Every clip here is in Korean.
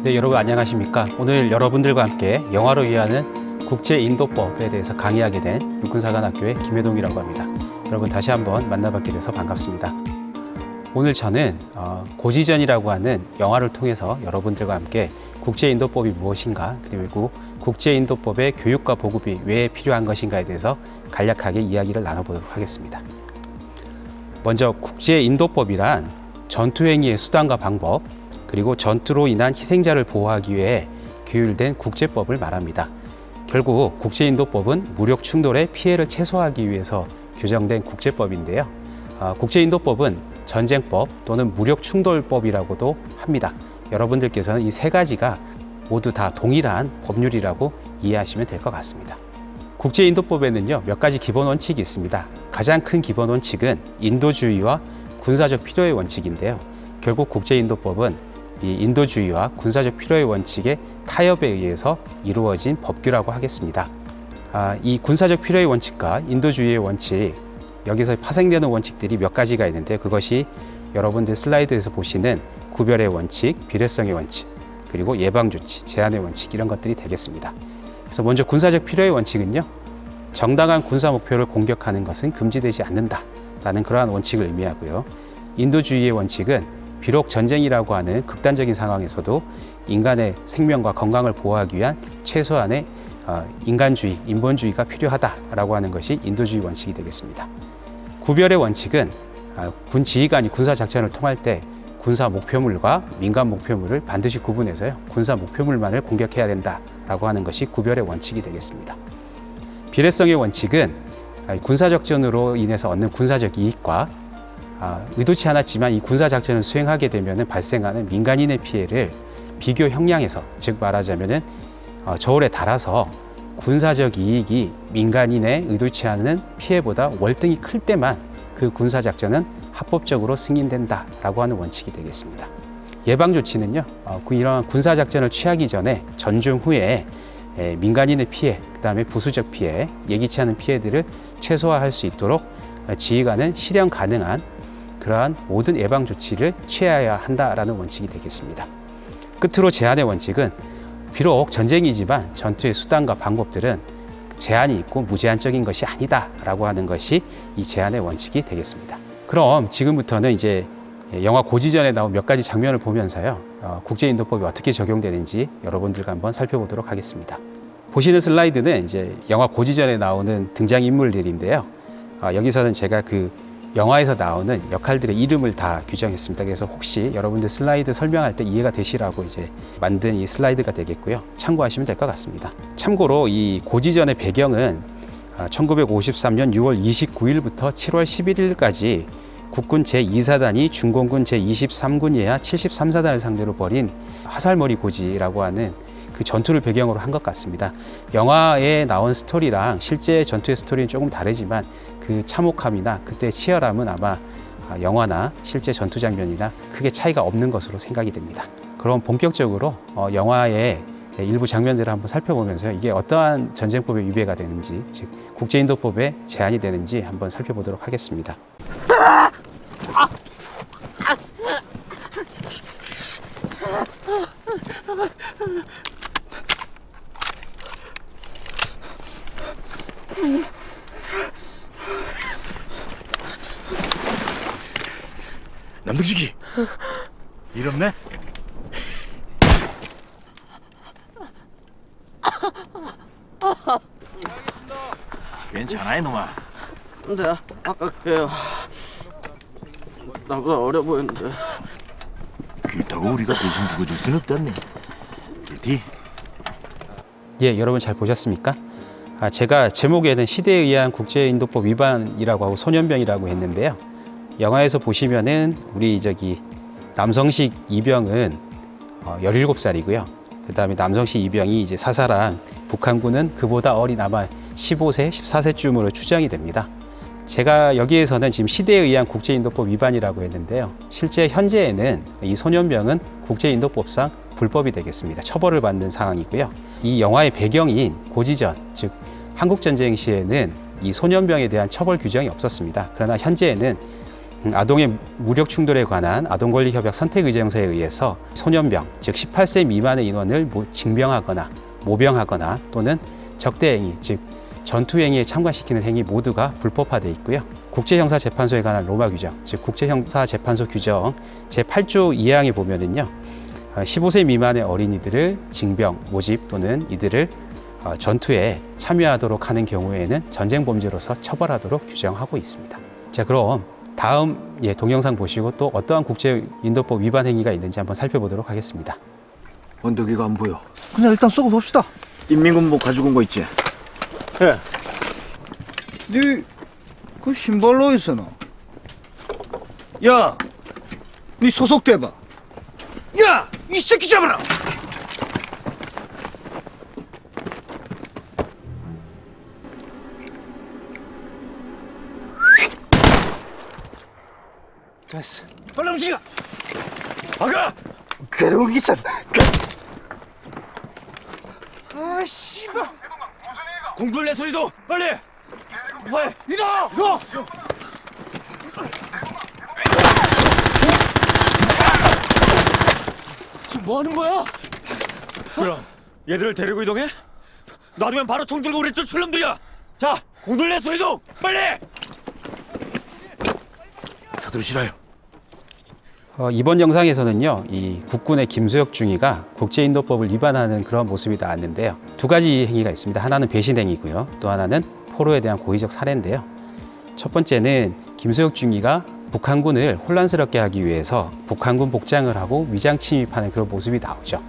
네, 여러분 안녕하십니까? 오늘 여러분들과 함께 영화로 이해하는 국제인도법에 대해서 강의하게 된 육군사관학교의 김혜동이라고 합니다. 여러분 다시 한번 만나뵙게 돼서 반갑습니다. 오늘 저는 고지전이라고 하는 영화를 통해서 여러분들과 함께 국제인도법이 무엇인가, 그리고 국제인도법의 교육과 보급이 왜 필요한 것인가에 대해서 간략하게 이야기를 나눠보도록 하겠습니다. 먼저 국제인도법이란 전투행위의 수단과 방법, 그리고 전투로 인한 희생자를 보호하기 위해 규율된 국제법을 말합니다. 결국 국제인도법은 무력 충돌의 피해를 최소화하기 위해서 규정된 국제법인데요. 국제인도법은 전쟁법 또는 무력 충돌법이라고도 합니다. 여러분들께서는 이 세 가지가 모두 다 동일한 법률이라고 이해하시면 될 것 같습니다. 국제인도법에는요, 몇 가지 기본 원칙이 있습니다. 가장 큰 기본 원칙은 인도주의와 군사적 필요의 원칙인데요. 결국 국제인도법은 이 인도주의와 군사적 필요의 원칙의 타협에 의해서 이루어진 법규라고 하겠습니다. 이 군사적 필요의 원칙과 인도주의의 원칙, 여기서 파생되는 원칙들이 몇 가지가 있는데, 그것이 여러분들 슬라이드에서 보시는 구별의 원칙, 비례성의 원칙, 그리고 예방조치, 제한의 원칙, 이런 것들이 되겠습니다. 그래서 먼저 군사적 필요의 원칙은요, 정당한 군사 목표를 공격하는 것은 금지되지 않는다라는 그러한 원칙을 의미하고요. 인도주의의 원칙은 비록 전쟁이라고 하는 극단적인 상황에서도 인간의 생명과 건강을 보호하기 위한 최소한의 인간주의, 인본주의가 필요하다라고 하는 것이 인도주의 원칙이 되겠습니다. 구별의 원칙은 군 지휘관이 군사작전을 통할 때 군사 목표물과 민간 목표물을 반드시 구분해서요, 군사 목표물만을 공격해야 된다라고 하는 것이 구별의 원칙이 되겠습니다. 비례성의 원칙은 군사작전으로 인해서 얻는 군사적 이익과 의도치 않았지만 이 군사작전을 수행하게 되면 발생하는 민간인의 피해를 비교 형량해서, 즉 말하자면 저울에 달아서 군사적 이익이 민간인의 의도치 않은 피해보다 월등히 클 때만 그 군사작전은 합법적으로 승인된다라고 하는 원칙이 되겠습니다. 예방조치는요, 이러한 군사작전을 취하기 전에 전중 후에 민간인의 피해, 그 다음에 부수적 피해, 예기치 않은 피해들을 최소화할 수 있도록 지휘관은 실현 가능한 그러한 모든 예방 조치를 취해야 한다라는 원칙이 되겠습니다. 끝으로 제한의 원칙은 비록 전쟁이지만 전투의 수단과 방법들은 제한이 있고 무제한적인 것이 아니다라고 하는 것이 이 제한의 원칙이 되겠습니다. 그럼 지금부터는 이제 영화 고지전에 나온 몇 가지 장면을 보면서요, 국제인도법이 어떻게 적용되는지 여러분들과 한번 살펴보도록 하겠습니다. 보시는 슬라이드는 이제 영화 고지전에 나오는 등장인물들인데요. 여기서는 제가 그 영화에서 나오는 역할들의 이름을 다 규정했습니다. 그래서 혹시 여러분들 슬라이드 설명할 때 이해가 되시라고 이제 만든 이 슬라이드가 되겠고요. 참고하시면 될 것 같습니다. 참고로 이 고지전의 배경은 1953년 6월 29일부터 7월 11일까지 국군 제2사단이 중공군 제23군 예하 73사단을 상대로 벌인 화살머리 고지라고 하는 그 전투를 배경으로 한 것 같습니다. 영화에 나온 스토리랑 실제 전투의 스토리는 조금 다르지만 그 참혹함이나 그때 치열함은 아마 영화나 실제 전투 장면이나 크게 차이가 없는 것으로 생각이 됩니다. 그럼 본격적으로 영화의 일부 장면들을 한번 살펴보면서 이게 어떠한 전쟁법에 위배가 되는지, 즉 국제인도법에 제한이 되는지 한번 살펴보도록 하겠습니다. 남동식이 일 없네? 괜찮아 이놈아. 근데 아까 걔 나보다 어려 보이는데. 그렇다고 우리가 대신 두고줄 순 없다네. 그렇디? 예, 여러분 잘 보셨습니까? 제가 제목에는 시대에 의한 국제인도법 위반이라고 하고 소년병이라고 했는데요. 영화에서 보시면은 우리 남성식 이병은 17살이고요. 그 다음에 남성식 이병이 이제 사살한 북한군은 그보다 어린 아마 15세, 14세쯤으로 추정이 됩니다. 제가 여기에서는 지금 시대에 의한 국제인도법 위반이라고 했는데요. 실제 현재에는 이 소년병은 국제인도법상 불법이 되겠습니다. 처벌을 받는 상황이고요. 이 영화의 배경인 고지전, 즉 한국전쟁 시에는 이 소년병에 대한 처벌 규정이 없었습니다. 그러나 현재에는 아동의 무력 충돌에 관한 아동권리협약 선택의정서에 의해서 소년병, 즉 18세 미만의 인원을 징병하거나 모병하거나 또는 적대행위, 즉 전투행위에 참가시키는 행위 모두가 불법화되어 있고요. 국제형사재판소에 관한 로마 규정, 즉 국제형사재판소 규정 제8조 2항에 보면은요, 15세 미만의 어린이들을 징병, 모집 또는 이들을 전투에 참여하도록 하는 경우에는 전쟁 범죄로서 처벌하도록 규정하고 있습니다. 자, 그럼 다음 동영상 보시고 또 어떠한 국제인도법 위반 행위가 있는지 한번 살펴보도록 하겠습니다. 언덕이가 안 보여. 그냥 일단 쏘고 봅시다. 인민군복 가지고 온 거 있지? 그 신발로 어디서 나? 야, 네 소속돼 봐. 야, 이 새끼 잡아라. 됐어. 빨리 움직여. 아가! 괴로운 기사. 아, 씨발. 공굴내 소리도 빨리. 빨리 이동. 이거. 지금 뭐 하는 거야? 그럼 얘들을 데리고 이동해? 놔두면 바로 총 들고 우리 쫓을 놈들이야. 자, 공굴내 소리도 빨리. 서두르시라요. 이번 영상에서는요, 이 국군의 김수혁 중위가 국제인도법을 위반하는 그런 모습이 나왔는데요. 두 가지 행위가 있습니다. 하나는 배신 행위고요. 또 하나는 포로에 대한 고의적 살해인데요. 첫 번째는 김수혁 중위가 북한군을 혼란스럽게 하기 위해서 북한군 복장을 하고 위장 침입하는 그런 모습이 나오죠.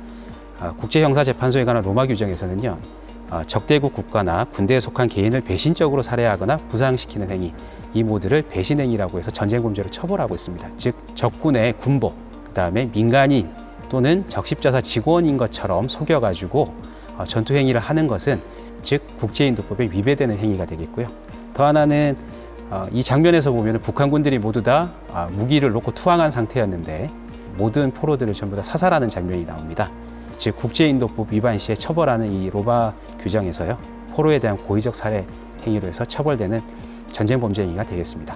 국제형사재판소에 관한 로마 규정에서는요, 적대국 국가나 군대에 속한 개인을 배신적으로 살해하거나 부상시키는 행위, 이 모두를 배신행위라고 해서 전쟁범죄로 처벌하고 있습니다. 즉 적군의 군복, 그다음에 민간인 또는 적십자사 직원인 것처럼 속여가지고 전투행위를 하는 것은 즉 국제인도법에 위배되는 행위가 되겠고요. 더 하나는 이 장면에서 보면 북한군들이 모두 다 무기를 놓고 투항한 상태였는데 모든 포로들을 전부 다 사살하는 장면이 나옵니다. 즉 국제인도법 위반 시에 처벌하는 이 로마 규정에서요, 포로에 대한 고의적 살해 행위로 해서 처벌되는 전쟁범죄 행위가 되겠습니다.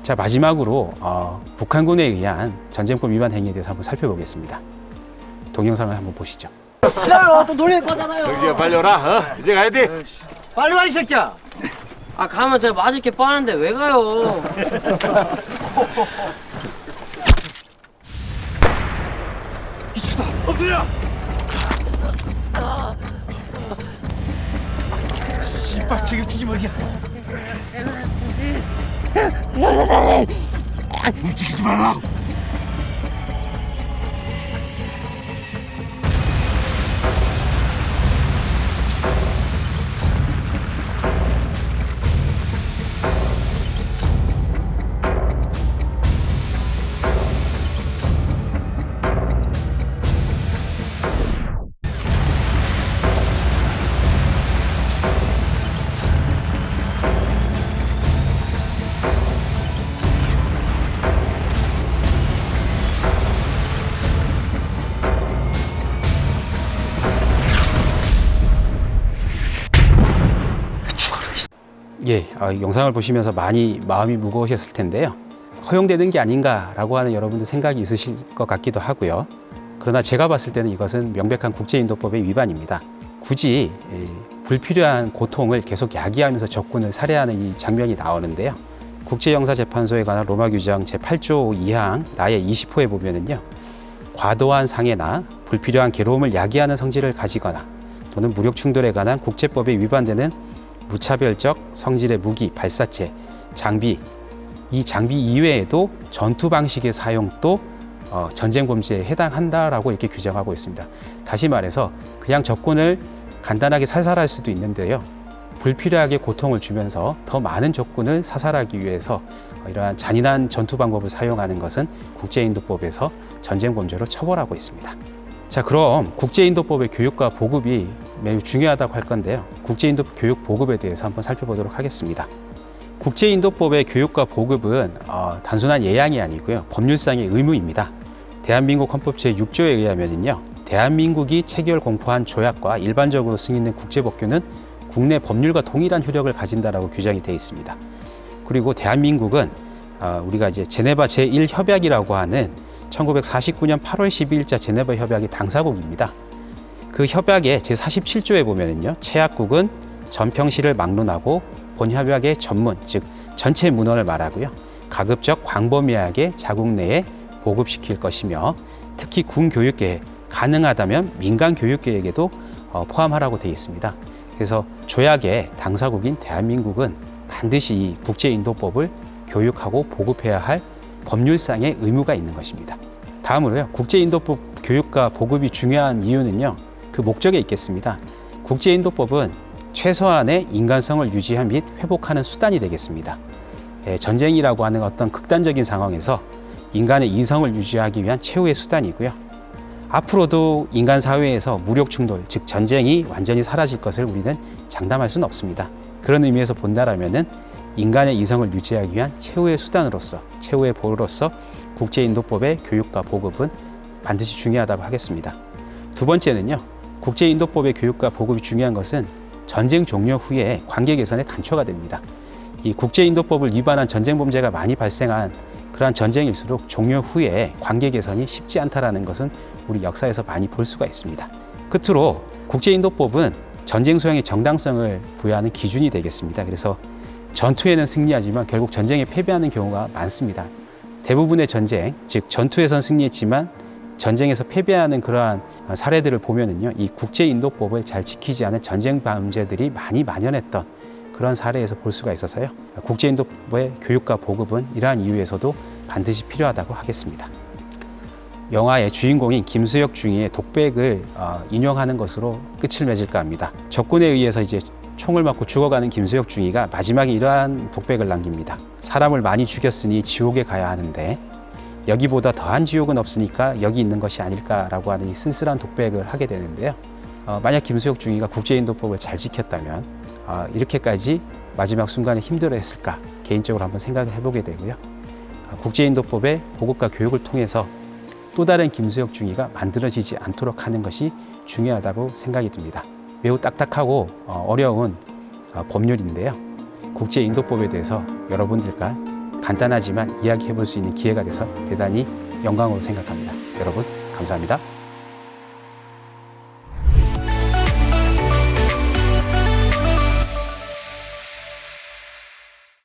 자, 마지막으로 북한군에 의한 전쟁법 위반 행위에 대해서 한번 살펴보겠습니다. 동영상을 한번 보시죠. 싫어요. 또 놀릴 거잖아요. 정지야 빨리 오라. 이제 가야 돼. 빨리 와, 이 새끼야. 아, 가면 제가 맞을 게 뻔한데 왜 가요? 이추다. 엎드려. 씨발, 지금 말이야. 움직이지 말라. 영상을 보시면서 많이 마음이 무거우셨을 텐데요. 허용되는 게 아닌가라고 하는 여러분들 생각이 있으실 것 같기도 하고요. 그러나 제가 봤을 때는 이것은 명백한 국제인도법의 위반입니다. 굳이 불필요한 고통을 계속 야기하면서 적군을 살해하는 이 장면이 나오는데요. 국제형사재판소에 관한 로마 규정 제8조 2항 나의 20호에 보면은요, 과도한 상해나 불필요한 괴로움을 야기하는 성질을 가지거나 또는 무력 충돌에 관한 국제법에 위반되는 무차별적 성질의 무기, 발사체, 장비, 이 장비 이외에도 전투 방식의 사용도 전쟁 범죄에 해당한다라고 이렇게 규정하고 있습니다. 다시 말해서 그냥 적군을 간단하게 살살할 수도 있는데요. 불필요하게 고통을 주면서 더 많은 적군을 사살하기 위해서 이러한 잔인한 전투 방법을 사용하는 것은 국제인도법에서 전쟁 범죄로 처벌하고 있습니다. 자, 그럼 국제인도법의 교육과 보급이 매우 중요하다고 할 건데요. 국제인도법 교육 보급에 대해서 한번 살펴보도록 하겠습니다. 국제인도법의 교육과 보급은 단순한 예양이 아니고요, 법률상의 의무입니다. 대한민국 헌법 제6조에 의하면요, 대한민국이 체결 공포한 조약과 일반적으로 승인된 국제법규는 국내 법률과 동일한 효력을 가진다라고 규정이 되어 있습니다. 그리고 대한민국은 우리가 이제 제네바 제1협약이라고 하는 1949년 8월 12일자 제네바 협약의 당사국입니다. 그 협약의 제47조에 보면은요, 채약국은 전평시를 막론하고 본 협약의 전문, 즉 전체 문헌을 말하고요, 가급적 광범위하게 자국 내에 보급시킬 것이며, 특히 군 교육계획, 가능하다면 민간 교육계획에도 포함하라고 되어 있습니다. 그래서 조약의 당사국인 대한민국은 반드시 이 국제인도법을 교육하고 보급해야 할 법률상의 의무가 있는 것입니다. 다음으로요, 국제인도법 교육과 보급이 중요한 이유는요, 그 목적에 있겠습니다. 국제인도법은 최소한의 인간성을 유지하는 및 회복하는 수단이 되겠습니다. 전쟁이라고 하는 어떤 극단적인 상황에서 인간의 이성을 유지하기 위한 최후의 수단이고요. 앞으로도 인간 사회에서 무력 충돌, 즉 전쟁이 완전히 사라질 것을 우리는 장담할 수는 없습니다. 그런 의미에서 본다라면은 인간의 이성을 유지하기 위한 최후의 수단으로서, 최후의 보루로서 국제인도법의 교육과 보급은 반드시 중요하다고 하겠습니다. 두 번째는요, 국제인도법의 교육과 보급이 중요한 것은 전쟁 종료 후에 관계 개선의 단초가 됩니다. 이 국제인도법을 위반한 전쟁 범죄가 많이 발생한 그러한 전쟁일수록 종료 후에 관계 개선이 쉽지 않다라는 것은 우리 역사에서 많이 볼 수가 있습니다. 끝으로 국제인도법은 전쟁 수행의 정당성을 부여하는 기준이 되겠습니다. 그래서 전투에는 승리하지만 결국 전쟁에 패배하는 경우가 많습니다. 대부분의 전쟁, 즉 전투에선 승리했지만 전쟁에서 패배하는 그러한 사례들을 보면은요, 이 국제인도법을 잘 지키지 않은 전쟁 범죄들이 많이 만연했던 그런 사례에서 볼 수가 있어서요, 국제인도법의 교육과 보급은 이러한 이유에서도 반드시 필요하다고 하겠습니다. 영화의 주인공인 김수혁 중위의 독백을 인용하는 것으로 끝을 맺을까 합니다. 적군에 의해서 이제 총을 맞고 죽어가는 김수혁 중위가 마지막에 이러한 독백을 남깁니다. 사람을 많이 죽였으니 지옥에 가야 하는데 여기보다 더한 지옥은 없으니까 여기 있는 것이 아닐까라고 하는 이 쓸쓸한 독백을 하게 되는데요. 만약 김수혁 중위가 국제인도법을 잘 지켰다면 이렇게까지 마지막 순간에 힘들어했을까, 개인적으로 한번 생각을 해보게 되고요. 국제인도법의 보급과 교육을 통해서 또 다른 김수혁 중위가 만들어지지 않도록 하는 것이 중요하다고 생각이 듭니다. 매우 딱딱하고 어려운 법률인데요, 국제인도법에 대해서 여러분들과 간단하지만 이야기해 볼 수 있는 기회가 돼서 대단히 영광으로 생각합니다. 여러분 감사합니다.